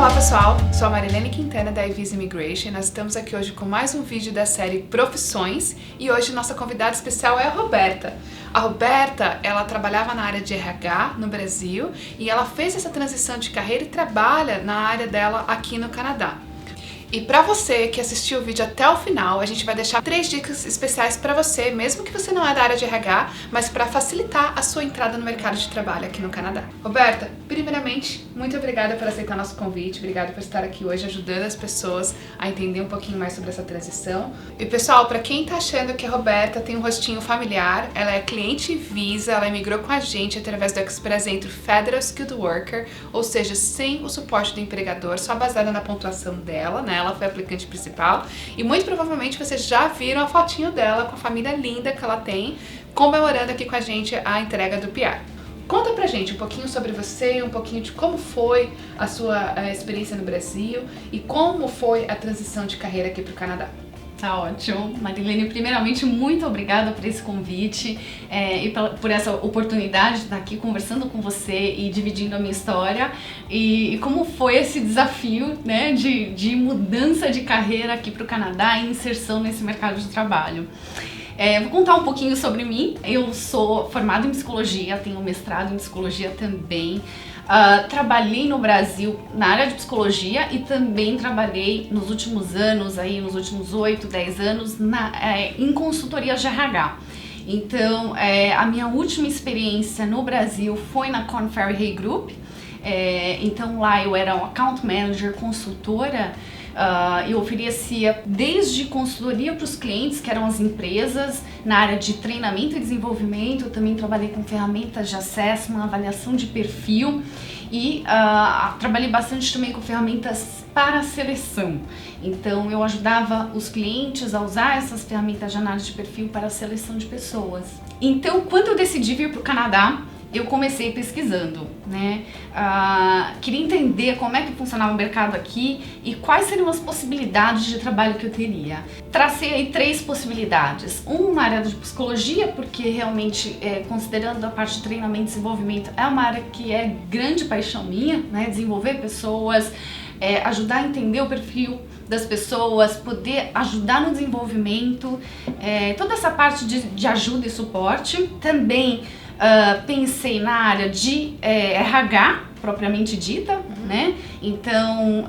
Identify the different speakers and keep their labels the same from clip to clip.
Speaker 1: Olá pessoal, sou a Marilene Quintana da Evis Immigration. Nós estamos aqui hoje com mais um vídeo da série Profissões e hoje nossa convidada especial é a Roberta. A Roberta, ela trabalhava na área de RH no Brasil e ela fez essa transição de carreira e trabalha na área dela aqui no Canadá. E para você que assistiu o vídeo até o final, a gente vai deixar 3 dicas especiais para você, mesmo que você não é da área de RH, mas para facilitar a sua entrada no mercado de trabalho aqui no Canadá. Roberta, primeiramente, muito obrigada por aceitar nosso convite, obrigada por estar aqui hoje ajudando as pessoas a entender um pouquinho mais sobre essa transição. E pessoal, para quem tá achando que a Roberta tem um rostinho familiar, ela é cliente Visa, ela emigrou com a gente através do Express Entry Federal Skilled Worker, ou seja, sem o suporte do empregador, só baseada na pontuação dela, né? Ela foi a aplicante principal e muito provavelmente vocês já viram a fotinho dela com a família linda que ela tem, comemorando aqui com a gente a entrega do PR. Conta pra gente um pouquinho sobre você, um pouquinho de como foi a sua experiência no Brasil e como foi a transição de carreira aqui pro Canadá.
Speaker 2: Tá ótimo. Marilene, primeiramente, muito obrigada por esse convite e por essa oportunidade de estar aqui conversando com você e dividindo a minha história e como foi esse desafio, né, de mudança de carreira aqui para o Canadá e inserção nesse mercado de trabalho. Vou contar um pouquinho sobre mim. Eu sou formada em psicologia, tenho mestrado em psicologia também. Trabalhei no Brasil na área de psicologia e também trabalhei nos últimos anos, nos últimos 8, 10 anos, em consultoria de RH. Então, a minha última experiência no Brasil foi na Korn Ferry Hay Group. Então lá eu era um account manager, consultora. Eu oferecia desde consultoria para os clientes, que eram as empresas, na área de treinamento e desenvolvimento. Eu também trabalhei com ferramentas de assessment, avaliação de perfil e trabalhei bastante também com ferramentas para seleção. Então eu ajudava os clientes a usar essas ferramentas de análise de perfil para a seleção de pessoas. Então quando eu decidi vir para o Canadá, eu comecei pesquisando, né? Queria entender como é que funcionava o mercado aqui e quais seriam as possibilidades de trabalho que eu teria. Tracei aí 3 possibilidades. Na área de psicologia, porque realmente, considerando a parte de treinamento e desenvolvimento, é uma área que é grande paixão minha, né? Desenvolver pessoas, ajudar a entender o perfil das pessoas, poder ajudar no desenvolvimento, toda essa parte de ajuda e suporte. Também pensei na área de RH, propriamente dita, né? Então,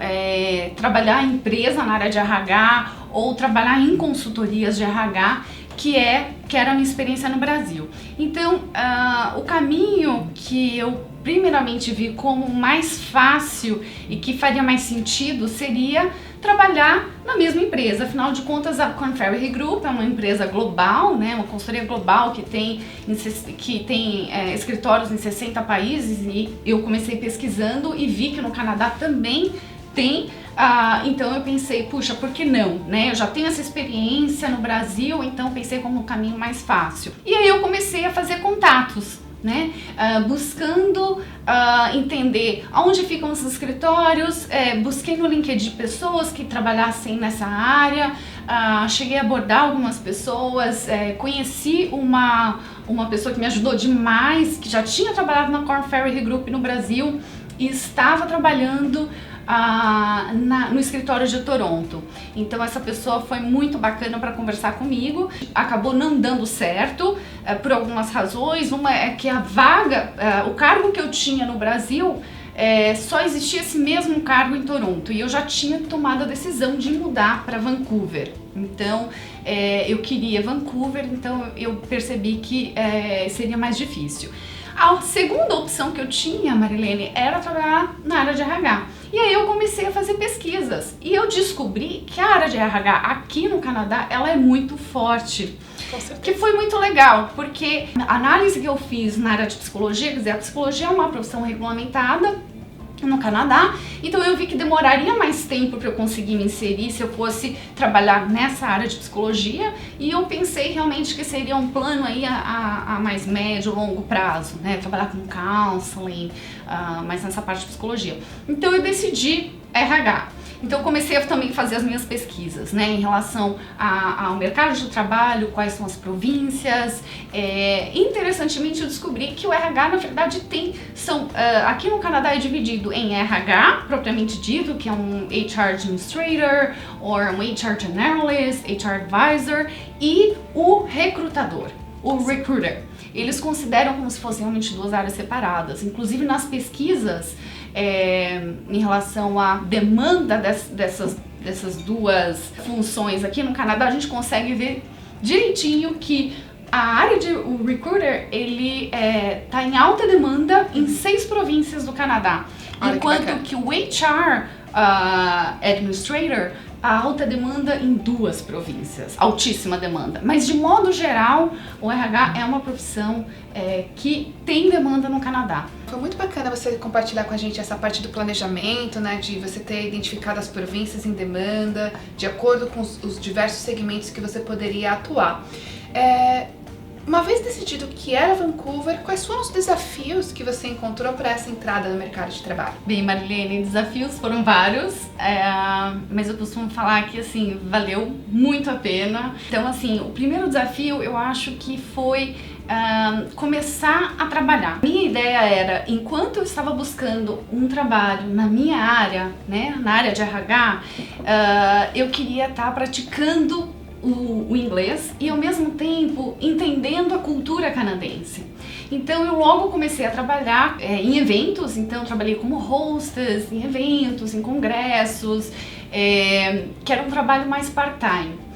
Speaker 2: trabalhar em empresa na área de RH ou trabalhar em consultorias de RH, que era a minha experiência no Brasil. Então, o caminho que eu primeiramente vi como mais fácil e que faria mais sentido seria trabalhar na mesma empresa. Afinal de contas, a Korn Ferry Hay Group é uma empresa global, né, uma consultoria global que tem escritórios em 60 países, e eu comecei pesquisando e vi que no Canadá também tem. Então eu pensei, puxa, por que não, né? Eu já tenho essa experiência no Brasil, então pensei como um caminho mais fácil. E aí eu comecei a fazer contatos, né? Buscando entender aonde ficam os escritórios, busquei no LinkedIn pessoas que trabalhassem nessa área, cheguei a abordar algumas pessoas, conheci uma pessoa que me ajudou demais, que já tinha trabalhado na Korn Ferry Hay Group no Brasil e estava trabalhando no escritório de Toronto. Então essa pessoa foi muito bacana para conversar comigo. Acabou não dando certo por algumas razões. Uma é que a vaga, o cargo que eu tinha no Brasil, só existia esse mesmo cargo em Toronto e eu já tinha tomado a decisão de mudar para Vancouver. Então eu queria Vancouver, então eu percebi que seria mais difícil. A segunda opção que eu tinha, Marilene, era trabalhar na área de RH. E aí eu comecei a fazer pesquisas e eu descobri que a área de RH aqui no Canadá, ela é muito forte. Que foi muito legal, porque a análise que eu fiz na área de psicologia, quer dizer, a psicologia é uma profissão regulamentada no Canadá, então eu vi que demoraria mais tempo para eu conseguir me inserir se eu fosse trabalhar nessa área de psicologia, e eu pensei realmente que seria um plano aí a mais médio, longo prazo, né, trabalhar com counseling, mas nessa parte de psicologia. Então eu decidi RH. Então eu comecei a também fazer as minhas pesquisas, né, em relação ao mercado de trabalho, quais são as províncias. Interessantemente eu descobri que o RH na verdade aqui no Canadá é dividido em RH, propriamente dito, que é um HR Administrator, ou um HR Generalist, HR Advisor, e o recrutador, o Recruiter. Eles consideram como se fossem realmente duas áreas separadas. Inclusive nas pesquisas, em relação à demanda dessas duas funções aqui no Canadá, a gente consegue ver direitinho que a área de o Recruiter, ele tá em alta demanda em 6 províncias do Canadá.
Speaker 1: Olha,
Speaker 2: enquanto que o HR Administrator, a alta demanda em 2 províncias, altíssima demanda. Mas de modo geral, o RH é uma profissão que tem demanda no Canadá.
Speaker 1: Foi muito bacana você compartilhar com a gente essa parte do planejamento, né, de você ter identificado as províncias em demanda, de acordo com os diversos segmentos que você poderia atuar. Uma vez decidido que era Vancouver, quais foram os desafios que você encontrou para essa entrada no mercado de trabalho?
Speaker 2: Bem, Marilene, desafios foram vários, mas eu costumo falar que, assim, valeu muito a pena. Então, assim, o primeiro desafio eu acho que foi começar a trabalhar. Minha ideia era, enquanto eu estava buscando um trabalho na minha área, né, na área de RH, eu queria estar praticando o inglês e ao mesmo tempo entendendo a cultura canadense. Então eu logo comecei a trabalhar em eventos, então eu trabalhei como hostess em eventos, em congressos, que era um trabalho mais part-time.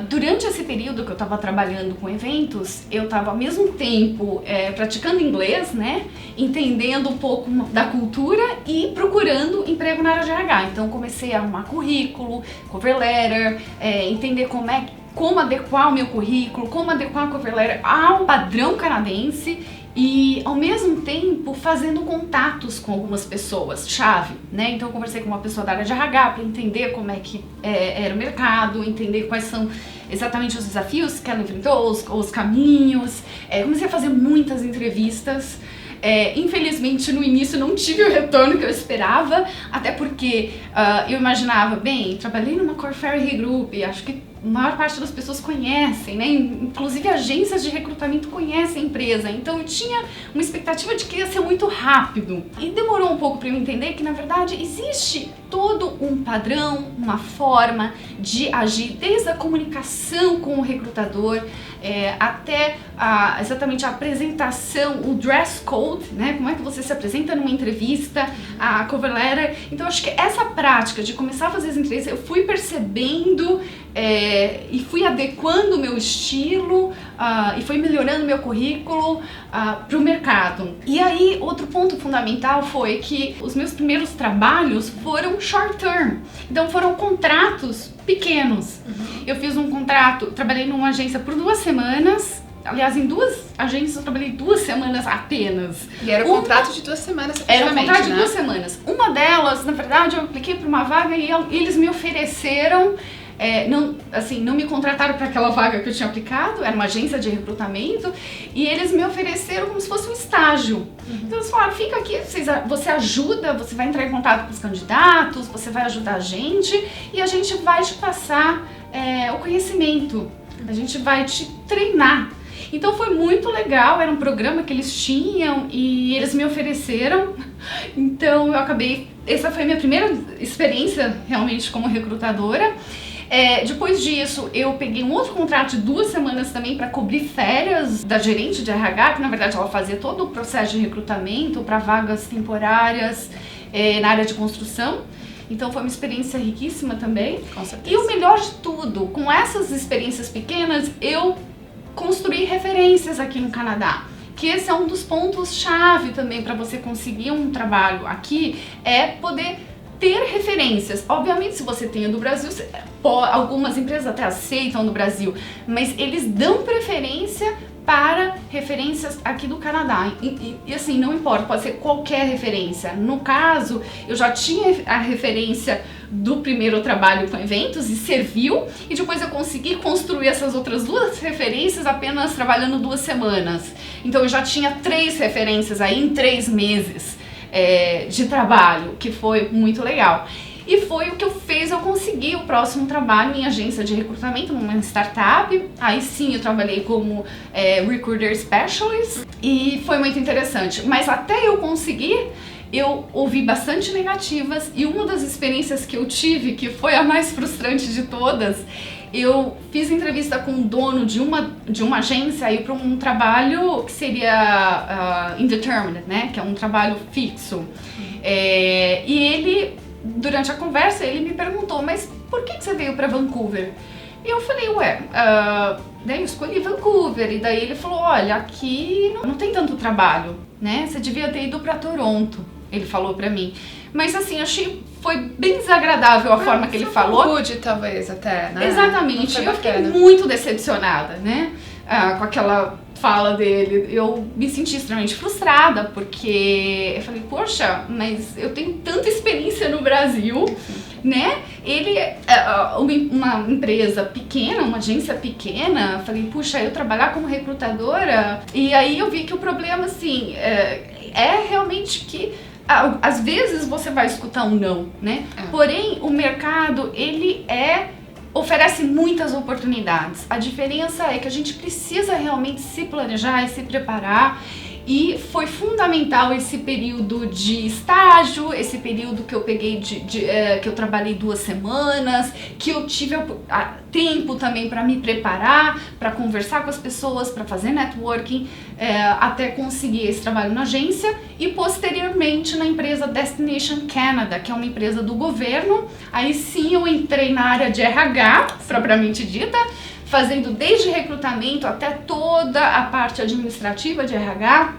Speaker 2: Durante esse período que eu estava trabalhando com eventos, eu estava ao mesmo tempo praticando inglês, né, entendendo um pouco da cultura e procurando emprego na área de RH. Então comecei a arrumar currículo, cover letter, entender como adequar o meu currículo, como adequar a cover letter ao padrão canadense e ao mesmo tempo fazendo contatos com algumas pessoas chave, né? Então eu conversei com uma pessoa da área de RH para entender como é que era o mercado, entender quais são exatamente os desafios que ela enfrentou, os caminhos. Comecei a fazer muitas entrevistas. Infelizmente no início não tive o retorno que eu esperava, até porque eu imaginava, bem, trabalhei numa Korn Ferry Group, acho que a maior parte das pessoas conhecem, né? Inclusive agências de recrutamento conhecem a empresa, então eu tinha uma expectativa de que ia ser muito rápido. E demorou um pouco para eu entender que na verdade existe todo um padrão, uma forma de agir, desde a comunicação com o recrutador, até exatamente a apresentação, o dress code, né? Como é que você se apresenta numa entrevista, a cover letter. Então acho que essa prática de começar a fazer as entrevistas, eu fui percebendo e fui adequando o meu estilo e fui melhorando meu currículo para o mercado. E aí, outro ponto fundamental foi que os meus primeiros trabalhos foram short term, então foram contratos pequenos. Eu fiz um contrato, trabalhei numa agência por 2 semanas. Aliás, em 2 agências eu trabalhei 2 semanas apenas.
Speaker 1: E era um contrato de 2 semanas,
Speaker 2: era um contrato
Speaker 1: né?
Speaker 2: de 2 semanas. Uma delas, na verdade, eu apliquei para uma vaga e eles me ofereceram, não me contrataram para aquela vaga que eu tinha aplicado, era uma agência de recrutamento, e eles me ofereceram como se fosse um estágio. Então eles falaram, fica aqui, você ajuda, você vai entrar em contato com os candidatos, você vai ajudar a gente e a gente vai te passar o conhecimento, a gente vai te treinar. Então foi muito legal, era um programa que eles tinham e eles me ofereceram, então eu acabei, essa foi a minha primeira experiência realmente como recrutadora. Depois disso, eu peguei um outro contrato de 2 semanas também para cobrir férias da gerente de RH, que na verdade ela fazia todo o processo de recrutamento para vagas temporárias na área de construção. Então foi uma experiência riquíssima também.
Speaker 1: Com certeza.
Speaker 2: E o melhor de tudo, com essas experiências pequenas, eu construí referências aqui no Canadá. Que esse é um dos pontos-chave também para você conseguir um trabalho aqui, é poder ter referências. Obviamente, se você tem do Brasil, algumas empresas até aceitam do Brasil, mas eles dão preferência para referências aqui do Canadá. E assim, não importa, pode ser qualquer referência. No caso, eu já tinha a referência do primeiro trabalho com eventos e serviu, e depois eu consegui construir essas outras 2 referências apenas trabalhando 2 semanas. Então eu já tinha 3 referências aí em 3 meses de trabalho, que foi muito legal. E foi o que fez eu conseguir o próximo trabalho em agência de recrutamento, numa startup. Aí sim eu trabalhei como Recruiter Specialist e foi muito interessante. Mas até eu conseguir, eu ouvi bastante negativas e uma das experiências que eu tive, que foi a mais frustrante de todas, eu fiz entrevista com o dono de uma agência aí para um trabalho que seria indeterminate, né? Que é um trabalho fixo. E ele, durante a conversa, ele me perguntou, mas por que você veio para Vancouver? E eu falei, daí eu escolhi Vancouver. E daí ele falou, olha, aqui não tem tanto trabalho, né? Você devia ter ido para Toronto. Ele falou pra mim. Mas assim, foi bem desagradável a forma que ele falou.
Speaker 1: Rude, talvez, até, né?
Speaker 2: Exatamente. Eu fiquei muito decepcionada, né? Com aquela fala dele. Eu me senti extremamente frustrada, porque eu falei, poxa, mas eu tenho tanta experiência no Brasil, né? Ele é uma empresa pequena, uma agência pequena. Falei, puxa, eu trabalhar como recrutadora. E aí eu vi que o problema, assim, é realmente que às vezes você vai escutar um não, né? Porém, o mercado, ele oferece muitas oportunidades. A diferença é que a gente precisa realmente se planejar e se preparar. E foi fundamental esse período de estágio, esse período que eu peguei que eu trabalhei 2 semanas, que eu tive tempo também para me preparar, para conversar com as pessoas, para fazer networking, até conseguir esse trabalho na agência e posteriormente na empresa Destination Canada, que é uma empresa do governo. Aí sim eu entrei na área de RH, propriamente dita, fazendo desde recrutamento até toda a parte administrativa de RH,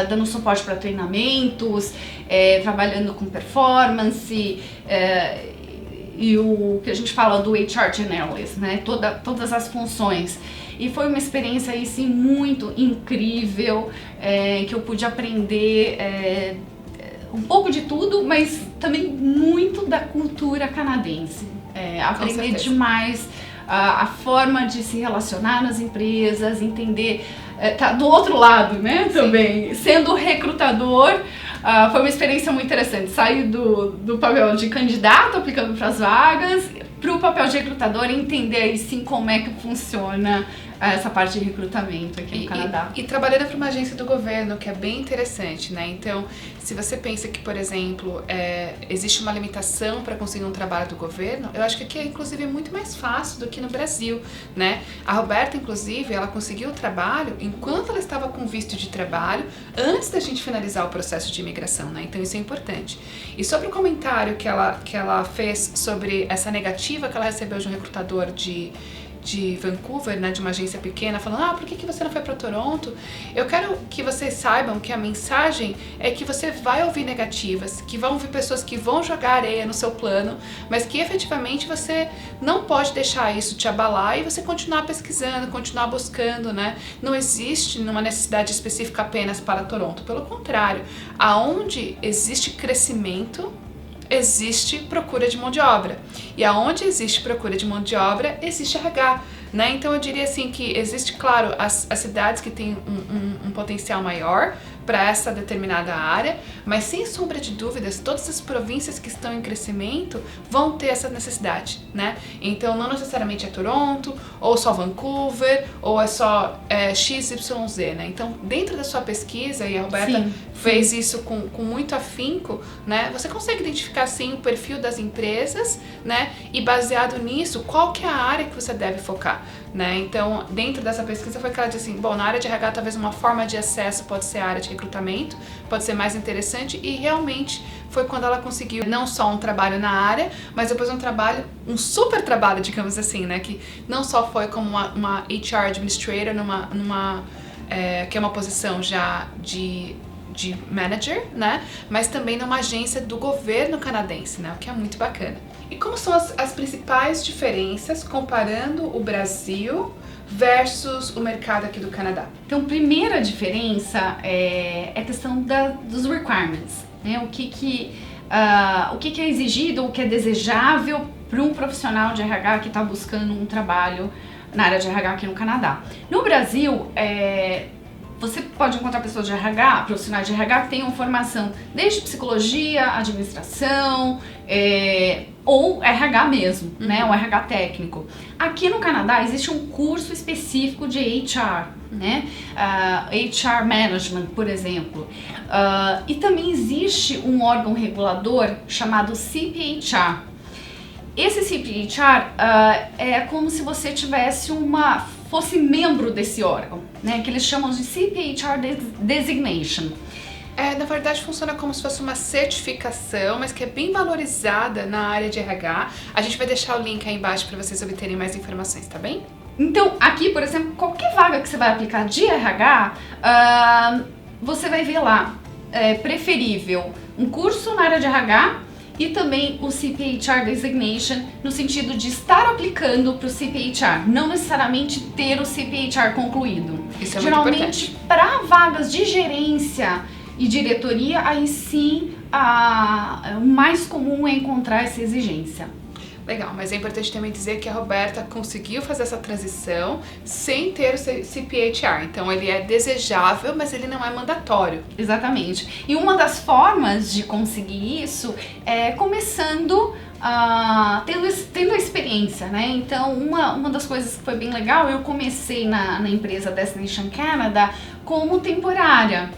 Speaker 2: dando suporte para treinamentos, trabalhando com performance, e o que a gente fala do HR Generalist, né? Todas as funções. E foi uma experiência aí, sim, muito incrível, que eu pude aprender um pouco de tudo, mas também muito da cultura canadense. Aprender demais a forma de se relacionar nas empresas, entender, tá do outro lado, né, também, sendo recrutador. Foi uma experiência muito interessante, sair do papel de candidato, aplicando para as vagas, para o papel de recrutador e entender aí sim como é que funciona essa parte de recrutamento aqui no Canadá.
Speaker 1: E trabalhando para uma agência do governo, que é bem interessante, né? Então, se você pensa que, por exemplo, existe uma limitação para conseguir um trabalho do governo, eu acho que aqui é, inclusive, muito mais fácil do que no Brasil, né? A Roberta, inclusive, ela conseguiu o trabalho enquanto ela estava com visto de trabalho, antes da gente finalizar o processo de imigração, né? Então, isso é importante. E sobre o comentário que ela fez sobre essa negativa que ela recebeu de um recrutador de Vancouver, né, de uma agência pequena, falando, por que você não foi para Toronto? Eu quero que vocês saibam que a mensagem é que você vai ouvir negativas, que vão ouvir pessoas que vão jogar areia no seu plano, mas que efetivamente você não pode deixar isso te abalar e você continuar pesquisando, continuar buscando, né? Não existe uma necessidade específica apenas para Toronto, pelo contrário, aonde existe crescimento, existe procura de mão de obra. E aonde existe procura de mão de obra, existe RH, né? Então eu diria assim que existe, claro, as cidades que têm um potencial maior para essa determinada área, mas sem sombra de dúvidas, todas as províncias que estão em crescimento vão ter essa necessidade, né? Então não necessariamente é Toronto, ou só Vancouver, ou é só XYZ, né? Então dentro da sua pesquisa, e a Roberta fez isso com muito afinco, né? Você consegue identificar sim o perfil das empresas, né? E baseado nisso, qual que é a área que você deve focar, né? Então dentro dessa pesquisa foi que ela disse assim, bom, na área de RH talvez uma forma de acesso pode ser a área de recrutamento, pode ser mais interessante, e realmente foi quando ela conseguiu não só um trabalho na área, mas depois um super trabalho, digamos assim, né, que não só foi como uma HR Administrator que é uma posição já de manager, né, mas também numa agência do governo canadense, né, o que é muito bacana. E como são as principais diferenças comparando o Brasil versus o mercado aqui do Canadá?
Speaker 2: Então, primeira diferença é a questão dos requirements, né? O que é exigido, o que é desejável para um profissional de RH que está buscando um trabalho na área de RH aqui no Canadá. No Brasil, você pode encontrar pessoas de RH, profissionais de RH que tenham formação desde psicologia, administração, ou RH mesmo, né, o RH técnico. Aqui no Canadá existe um curso específico de HR, né, HR Management, por exemplo, e também existe um órgão regulador chamado CPHR. Esse CPHR é como se você tivesse fosse membro desse órgão, né, que eles chamam de CPHR Designation.
Speaker 1: Na verdade funciona como se fosse uma certificação, mas que é bem valorizada na área de RH. A gente vai deixar o link aí embaixo para vocês obterem mais informações, tá bem?
Speaker 2: Então, aqui, por exemplo, qualquer vaga que você vai aplicar de RH, você vai ver lá, preferível, um curso na área de RH e também o CPHR Designation, no sentido de estar aplicando para o CPHR, não necessariamente ter o CPHR concluído.
Speaker 1: Isso é
Speaker 2: geralmente,
Speaker 1: muito importante.
Speaker 2: para vagas de gerência e diretoria, aí sim, o mais comum é encontrar essa exigência.
Speaker 1: Legal, mas é importante também dizer que a Roberta conseguiu fazer essa transição sem ter o CPHR. Então ele é desejável, mas ele não é mandatório.
Speaker 2: Exatamente. E uma das formas de conseguir isso é começando tendo a experiência, né? Então uma das coisas que foi bem legal, eu comecei na empresa Destination Canada como temporária,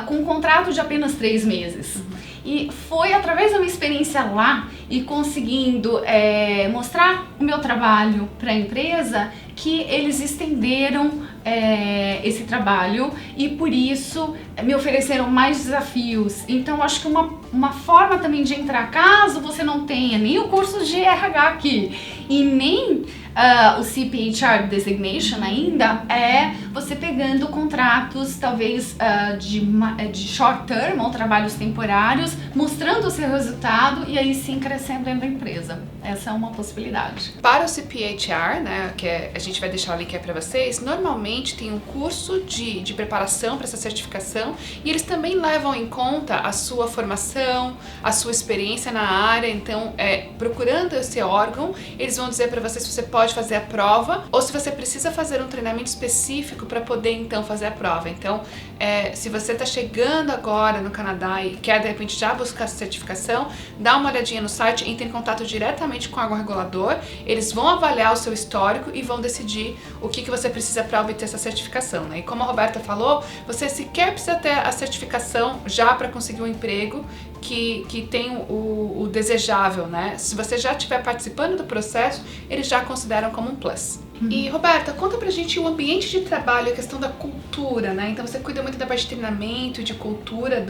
Speaker 2: com um contrato de apenas 3 meses. E foi através da minha experiência lá e conseguindo mostrar o meu trabalho para a empresa que eles estenderam esse trabalho e por isso me ofereceram mais desafios. Então acho que uma forma também de entrar, caso você não tenha nem o curso de RH aqui e nem o CPHR Designation ainda, é você pegando contratos talvez de short term ou trabalhos temporários, mostrando o seu resultado e aí sim crescendo dentro da empresa. Essa é uma possibilidade.
Speaker 1: Para o CPHR, né, que a gente vai deixar o link aí para vocês, normalmente tem um curso de preparação para essa certificação e eles também levam em conta a sua formação, a sua experiência na área. Então, procurando esse órgão, eles vão dizer para você se você pode fazer a prova ou se você precisa fazer um treinamento específico para poder então fazer a prova. Então, se você está chegando agora no Canadá e quer de repente já buscar essa certificação, dá uma olhadinha no site, entre em contato diretamente com o órgão regulador, eles vão avaliar o seu histórico e vão decidir o que você precisa para obter essa certificação, né? E como a Roberta falou, você sequer precisa ter a certificação já para conseguir um emprego que tem o desejável, né? Se você já estiver participando do processo, eles já consideram como um plus. E Roberta, conta pra gente o ambiente de trabalho, a questão da cultura, né? Então você cuida muito da parte de treinamento e de cultura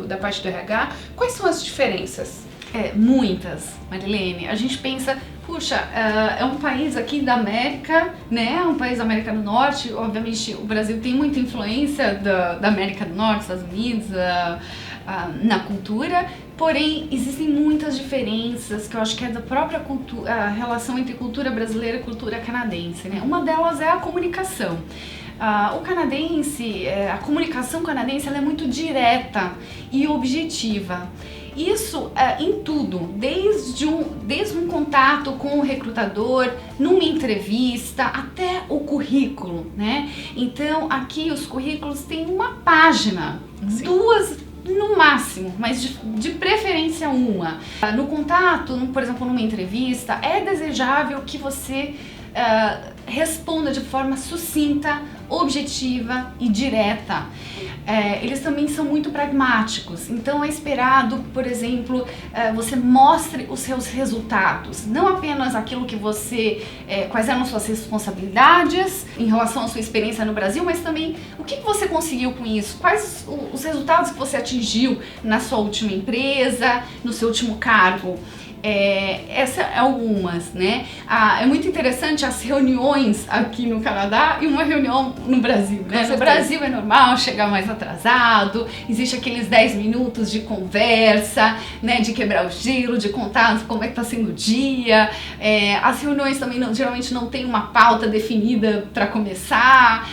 Speaker 1: da parte do RH. Quais são as diferenças?
Speaker 2: Muitas, Marilene. A gente pensa, puxa, é um país aqui da América, né? Um país da América do Norte. Obviamente o Brasil tem muita influência da América do Norte, Estados Unidos, na cultura, porém existem muitas diferenças que eu acho que é da própria cultura, a relação entre cultura brasileira e cultura canadense, né? Uma delas é a comunicação. O canadense, a comunicação canadense, ela é muito direta e objetiva. Isso em tudo, desde um contato com o recrutador, numa entrevista, até o currículo, né? Então, aqui os currículos têm uma página,
Speaker 1: Sim.
Speaker 2: 2 no máximo, mas de preferência uma. No contato, por exemplo, numa entrevista, é desejável que você responda de forma sucinta, objetiva e direta. Eles também são muito pragmáticos, então é esperado, por exemplo, você mostre os seus resultados, não apenas aquilo que quais eram suas responsabilidades em relação à sua experiência no Brasil, mas também o que você conseguiu com isso, quais os resultados que você atingiu na sua última empresa, no seu último cargo. Essa é algumas, né? É muito interessante as reuniões aqui no Canadá e uma reunião no Brasil, né? No Brasil é normal chegar mais atrasado, existe aqueles 10 minutos de conversa, né? De quebrar o gelo, de contar como é que tá sendo o dia. As reuniões também geralmente não tem uma pauta definida para começar,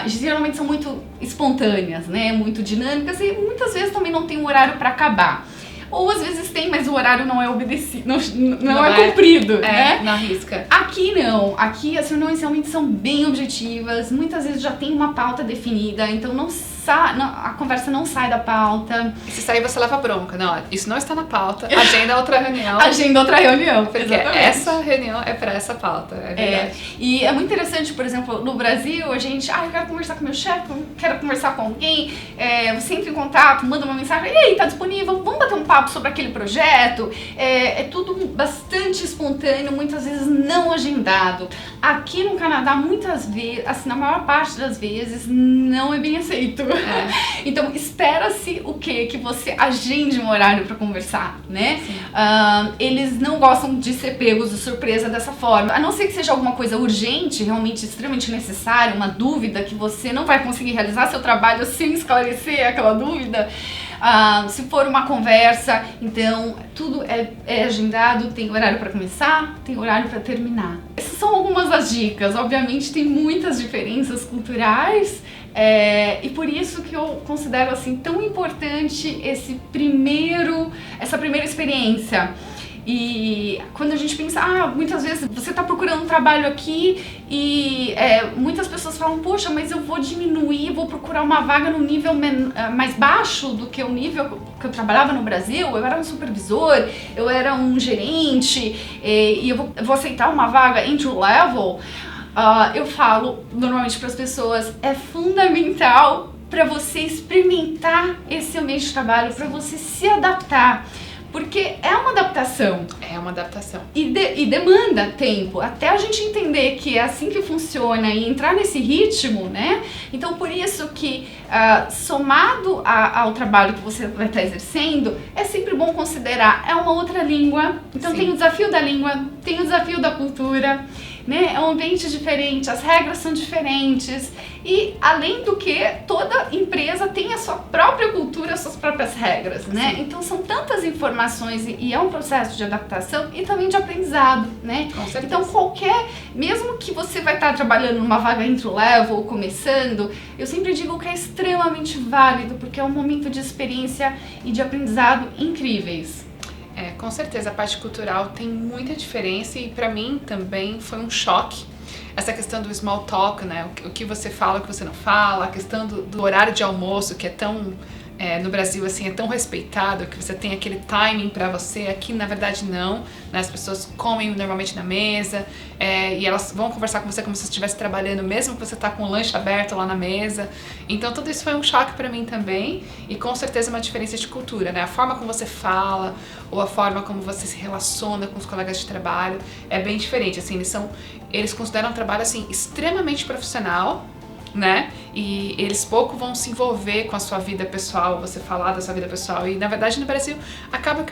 Speaker 2: geralmente são muito espontâneas, né? Muito dinâmicas e muitas vezes também não tem um horário para acabar. ou às vezes tem, mas o horário não é obedecido, não é cumprido, né?
Speaker 1: Na risca.
Speaker 2: Aqui não, aqui as reuniões realmente são bem objetivas, muitas vezes já tem uma pauta definida, então a conversa não sai da pauta.
Speaker 1: E se sair, você leva bronca. Não, isso não está na pauta, agenda outra reunião.
Speaker 2: Agenda outra reunião,
Speaker 1: porque
Speaker 2: exatamente.
Speaker 1: Essa reunião é para essa pauta, é verdade.
Speaker 2: E é muito interessante, por exemplo, no Brasil, a gente, eu quero conversar com meu chefe, quero conversar com alguém, você entra em contato, manda uma mensagem, e aí, tá disponível? Vamos bater um papo sobre aquele projeto? É tudo bastante espontâneo, muitas vezes não agendado. Aqui no Canadá, muitas vezes, assim, na maior parte das vezes, não é bem aceito. Então, espera-se o quê? Que você agende um horário para conversar, né? Eles não gostam de ser pegos de surpresa dessa forma. A não ser que seja alguma coisa urgente, realmente extremamente necessária, uma dúvida que você não vai conseguir realizar seu trabalho sem esclarecer aquela dúvida. Se for uma conversa, então tudo é agendado, tem horário para começar, tem horário para terminar. Essas são algumas das dicas. Obviamente tem muitas diferenças culturais, e por isso que eu considero assim tão importante essa primeira experiência. E quando a gente pensa, muitas vezes você está procurando um trabalho aqui e muitas pessoas falam, poxa, mas eu vou diminuir, vou procurar uma vaga no nível mais baixo do que o nível que eu trabalhava no Brasil. Eu era um supervisor, eu era um gerente, e eu vou aceitar uma vaga entry level. Eu falo normalmente para as pessoas, é fundamental para você experimentar esse ambiente de trabalho, para você se adaptar. Porque é uma adaptação.
Speaker 1: É uma adaptação.
Speaker 2: E demanda tempo, até a gente entender que é assim que funciona e entrar nesse ritmo, né? Então, por isso que, somado ao trabalho que você vai estar exercendo, é sempre bom considerar, é uma outra língua, então tem o desafio da língua, tem o desafio da cultura, né? É um ambiente diferente, as regras são diferentes e, além do que, toda empresa tem a sua própria cultura, as suas próprias regras, né?
Speaker 1: Sim.
Speaker 2: Então, são tantas informações e é um processo de adaptação e também de aprendizado, né?
Speaker 1: Com certeza.
Speaker 2: Então, mesmo que você vai estar trabalhando numa vaga entry level ou começando, eu sempre digo que é extremamente válido, porque é um momento de experiência e de aprendizado incríveis.
Speaker 1: Com certeza, a parte cultural tem muita diferença e pra mim também foi um choque. Essa questão do small talk, né? O que você fala, o que você não fala, a questão do horário de almoço, que é tão... no Brasil, assim, é tão respeitado, que você tem aquele timing pra você. Aqui, na verdade, não, né? As pessoas comem normalmente na mesa, e elas vão conversar com você como se você estivesse trabalhando, mesmo que você tá com o lanche aberto lá na mesa. Então, tudo isso foi um choque pra mim também, e com certeza uma diferença de cultura, né? A forma como você fala, ou a forma como você se relaciona com os colegas de trabalho, é bem diferente, assim, eles consideram um trabalho, assim, extremamente profissional, né? E eles pouco vão se envolver com a sua vida pessoal, você falar da sua vida pessoal. E na verdade no Brasil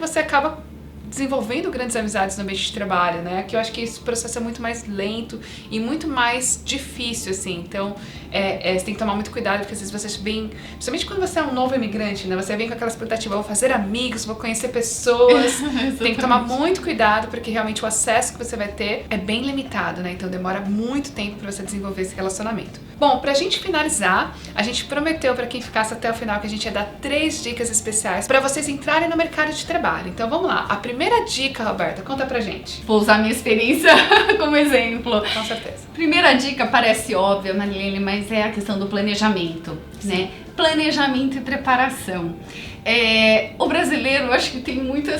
Speaker 1: você acaba desenvolvendo grandes amizades no ambiente de trabalho, né? Que eu acho que esse processo é muito mais lento e muito mais difícil, assim. Então, você tem que tomar muito cuidado, porque às vezes você vem... Principalmente quando você é um novo imigrante, né? Você vem com aquela expectativa, vou fazer amigos, vou conhecer pessoas. Tem que tomar muito cuidado, porque realmente o acesso que você vai ter é bem limitado, né? Então, demora muito tempo pra você desenvolver esse relacionamento. Bom, pra gente finalizar, a gente prometeu pra quem ficasse até o final que a gente ia dar 3 dicas especiais pra vocês entrarem no mercado de trabalho. Então, vamos lá. A primeira dica, Roberta, conta pra gente.
Speaker 2: Vou usar minha experiência como exemplo.
Speaker 1: Com certeza.
Speaker 2: Primeira dica parece óbvia, Marilene, mas é a questão do planejamento, né? Planejamento e preparação. O brasileiro, acho que tem muito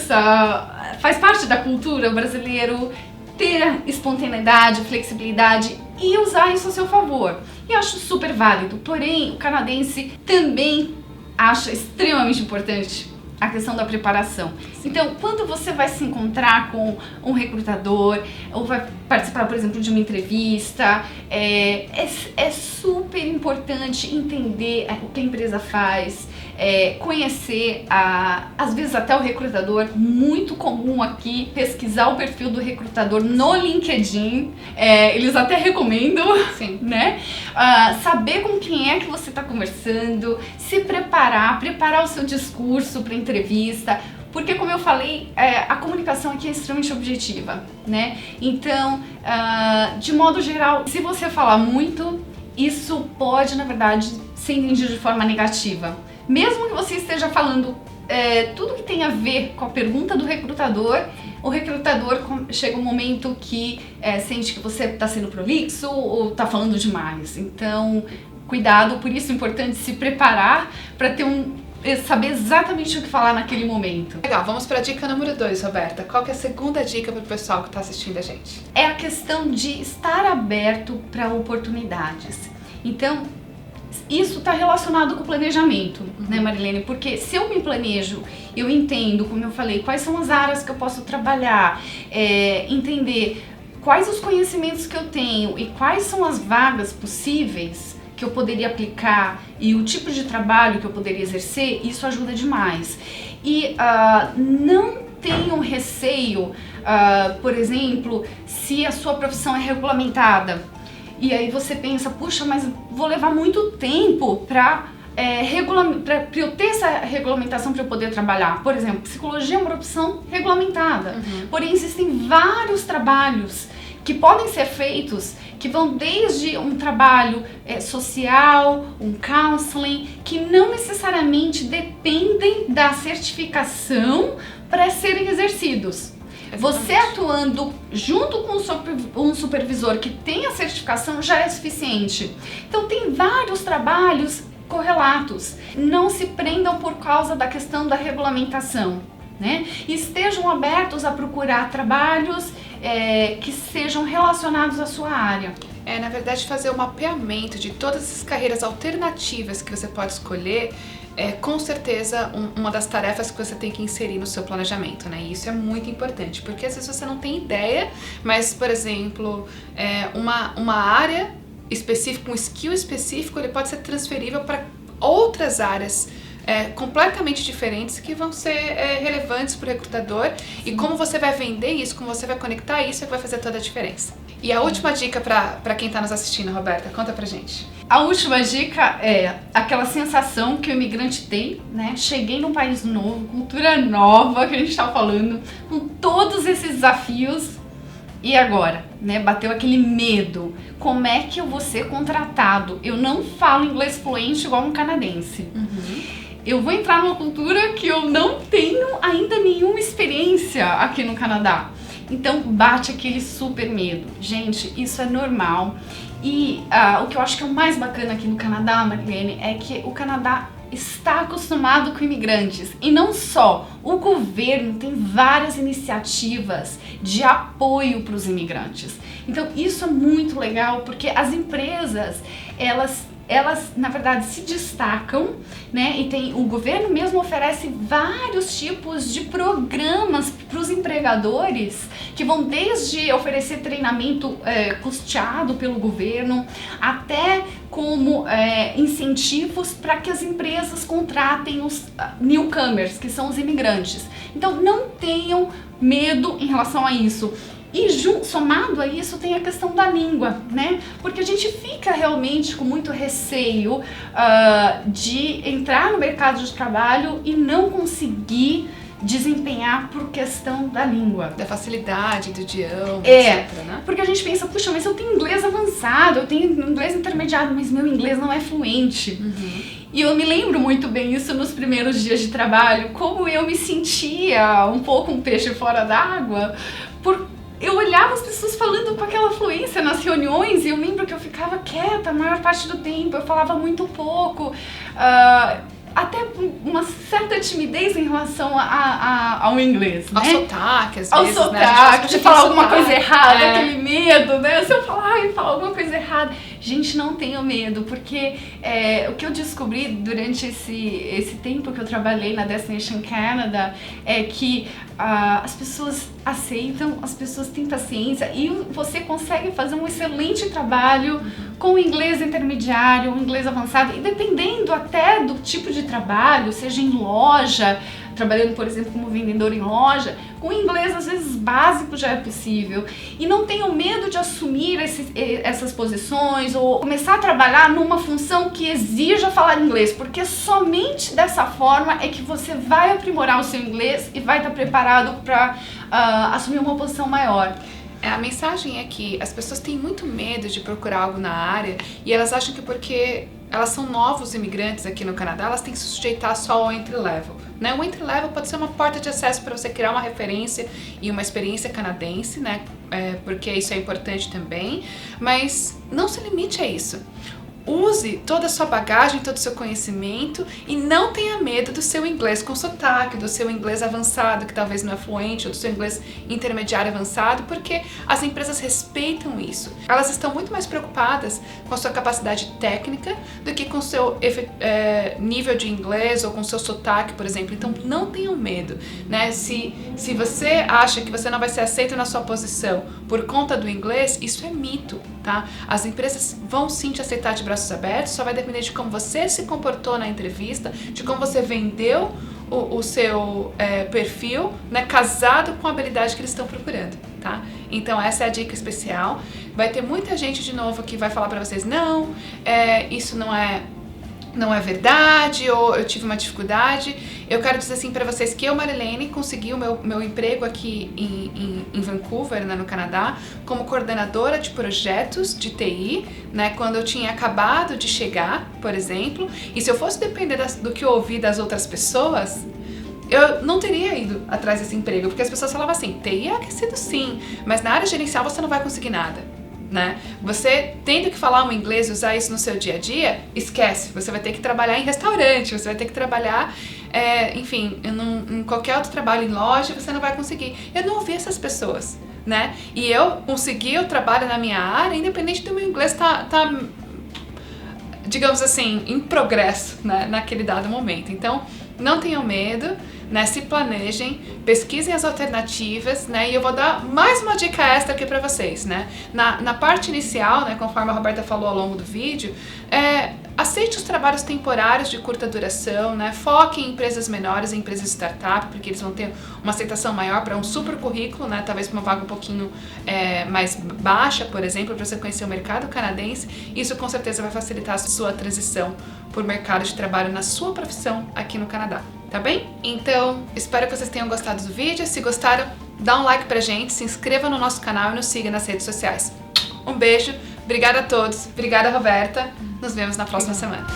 Speaker 2: faz parte da cultura, o brasileiro ter espontaneidade, flexibilidade e usar isso a seu favor. E acho super válido, porém o canadense também acha extremamente importante a questão da preparação. Sim. Então, quando você vai se encontrar com um recrutador ou vai participar, por exemplo, de uma entrevista, é super importante entender o que a empresa faz, conhecer, às vezes até o recrutador. Muito comum aqui pesquisar o perfil do recrutador no LinkedIn, eles até recomendam. Sim. Né? Saber com quem é que você está conversando, se preparar o seu discurso para entrevista, porque, como eu falei, a comunicação aqui é extremamente objetiva, né? Então, de modo geral, se você falar muito, isso pode, na verdade, ser entendido de forma negativa. Mesmo que você esteja falando tudo que tem a ver com a pergunta do recrutador, o recrutador chega um momento que sente que você está sendo prolixo ou está falando demais. Então, cuidado, por isso é importante se preparar para saber exatamente o que falar naquele momento.
Speaker 1: Legal, vamos para a dica número 2, Roberta. Qual que é a segunda dica para o pessoal que está assistindo a gente?
Speaker 2: É a questão de estar aberto para oportunidades. Então, isso está relacionado com o planejamento, né, Marilene? Porque se eu me planejo, eu entendo, como eu falei, quais são as áreas que eu posso trabalhar, entender quais os conhecimentos que eu tenho e quais são as vagas possíveis que eu poderia aplicar e o tipo de trabalho que eu poderia exercer, isso ajuda demais. E não tenham receio, por exemplo, se a sua profissão é regulamentada. E aí você pensa, puxa, mas vou levar muito tempo para eu ter essa regulamentação para eu poder trabalhar. Por exemplo, psicologia é uma profissão regulamentada. Porém, existem vários trabalhos que podem ser feitos, que vão desde um trabalho social, um counseling, que não necessariamente dependem da certificação para serem exercidos. Você atuando junto com um supervisor que tem a certificação já é suficiente. Então tem vários trabalhos correlatos. Não se prendam por causa da questão da regulamentação, né? E estejam abertos a procurar trabalhos que sejam relacionados à sua área.
Speaker 1: Na verdade, fazer um mapeamento de todas as carreiras alternativas que você pode escolher com certeza uma das tarefas que você tem que inserir no seu planejamento, né? E isso é muito importante, porque às vezes você não tem ideia, mas, por exemplo, uma área específica, um skill específico, ele pode ser transferível para outras áreas completamente diferentes que vão ser relevantes para o recrutador. E como você vai vender isso, como você vai conectar isso, é que vai fazer toda a diferença. E a última dica para quem está nos assistindo, Roberta, conta pra gente.
Speaker 2: A última dica é aquela sensação que o imigrante tem, né? Cheguei num país novo, cultura nova, que a gente tá falando, com todos esses desafios. E agora, né? Bateu aquele medo. Como é que eu vou ser contratado? Eu não falo inglês fluente igual um canadense. Eu vou entrar numa cultura que eu não tenho ainda nenhuma experiência aqui no Canadá. Então bate aquele super medo. Gente, isso é normal. E o que eu acho que é o mais bacana aqui no Canadá, Marilene, é que o Canadá está acostumado com imigrantes. E não só, o governo tem várias iniciativas de apoio para os imigrantes. Então isso é muito legal, porque as empresas, elas na verdade se destacam, né? E o governo mesmo oferece vários tipos de programas para os empregadores, que vão desde oferecer treinamento custeado pelo governo, até como incentivos para que as empresas contratem os newcomers, que são os imigrantes. Então não tenham medo em relação a isso. E somado a isso tem a questão da língua, né? Porque a gente fica realmente com muito receio de entrar no mercado de trabalho e não conseguir desempenhar por questão da língua.
Speaker 1: Da facilidade, do idioma, etc, né?
Speaker 2: Porque a gente pensa, puxa, mas eu tenho inglês avançado, eu tenho inglês intermediário, mas meu inglês não é fluente. E eu me lembro muito bem isso nos primeiros dias de trabalho, como eu me sentia um pouco um peixe fora d'água, eu olhava as pessoas falando com aquela fluência nas reuniões e eu lembro que eu ficava quieta a maior parte do tempo, eu falava muito pouco, até uma certa timidez em relação ao inglês, né?
Speaker 1: Ao sotaque, às vezes,
Speaker 2: ao sotaque, de falar alguma coisa errada, aquele medo, né? Se eu falar alguma coisa errada. Gente, não tenham medo, porque o que eu descobri durante esse tempo que eu trabalhei na Destination Canada é que as pessoas aceitam, as pessoas têm paciência e você consegue fazer um excelente trabalho com inglês intermediário, inglês avançado, e dependendo até do tipo de trabalho, seja em loja, trabalhando, por exemplo, como vendedor em loja, com inglês às vezes básico já é possível. E não tenham medo de assumir essas posições ou começar a trabalhar numa função que exija falar inglês, porque somente dessa forma é que você vai aprimorar o seu inglês e vai estar preparado para assumir uma posição maior.
Speaker 1: A mensagem é que as pessoas têm muito medo de procurar algo na área e elas acham que porque elas são novos imigrantes aqui no Canadá, elas têm que se sujeitar só ao entry level, né? O entry level pode ser uma porta de acesso para você criar uma referência e uma experiência canadense, né? Porque isso é importante também, mas não se limite a isso. Use toda a sua bagagem, todo o seu conhecimento e não tenha medo do seu inglês com sotaque, do seu inglês avançado, que talvez não é fluente, ou do seu inglês intermediário avançado, porque as empresas respeitam isso. Elas estão muito mais preocupadas com a sua capacidade técnica do que com o seu nível de inglês ou com o seu sotaque, por exemplo. Então não tenham medo, né? Se você acha que você não vai ser aceito na sua posição por conta do inglês, isso é mito, tá? As empresas vão sim te aceitar de braços abertos, só vai depender de como você se comportou na entrevista, de como você vendeu o seu perfil, né, casado com a habilidade que eles estão procurando, tá? Então essa é a dica especial. Vai ter muita gente de novo que vai falar pra vocês, não, isso não é verdade, ou eu tive uma dificuldade. Eu quero dizer assim pra vocês que eu, Marilene, consegui o meu emprego aqui em Vancouver, né, no Canadá, como coordenadora de projetos de TI, né, quando eu tinha acabado de chegar, por exemplo, e se eu fosse depender do que eu ouvi das outras pessoas, eu não teria ido atrás desse emprego, porque as pessoas falavam assim, TI é aquecido sim, mas na área gerencial você não vai conseguir nada. Né? Você tendo que falar um inglês e usar isso no seu dia a dia, esquece, você vai ter que trabalhar em restaurante, você vai ter que trabalhar, enfim, em qualquer outro trabalho em loja, você não vai conseguir. Eu não ouvi essas pessoas, né? E eu consegui o trabalho na minha área, independente do meu inglês tá digamos assim, em progresso, né, naquele dado momento. Então, não tenham medo, né, se planejem, pesquisem as alternativas, né, e eu vou dar mais uma dica extra aqui pra vocês, né. Na parte inicial, né, conforme a Roberta falou ao longo do vídeo, aceite os trabalhos temporários de curta duração, né, foque em empresas menores, em empresas startup, porque eles vão ter uma aceitação maior para um super currículo, né, talvez para uma vaga um pouquinho mais baixa, por exemplo, para você conhecer o mercado canadense. Isso com certeza vai facilitar a sua transição por mercado de trabalho na sua profissão aqui no Canadá, tá bem? Então, espero que vocês tenham gostado do vídeo. Se gostaram, dá um like pra gente, se inscreva no nosso canal e nos siga nas redes sociais. Um beijo, obrigada a todos, obrigada Roberta, nos vemos na próxima semana.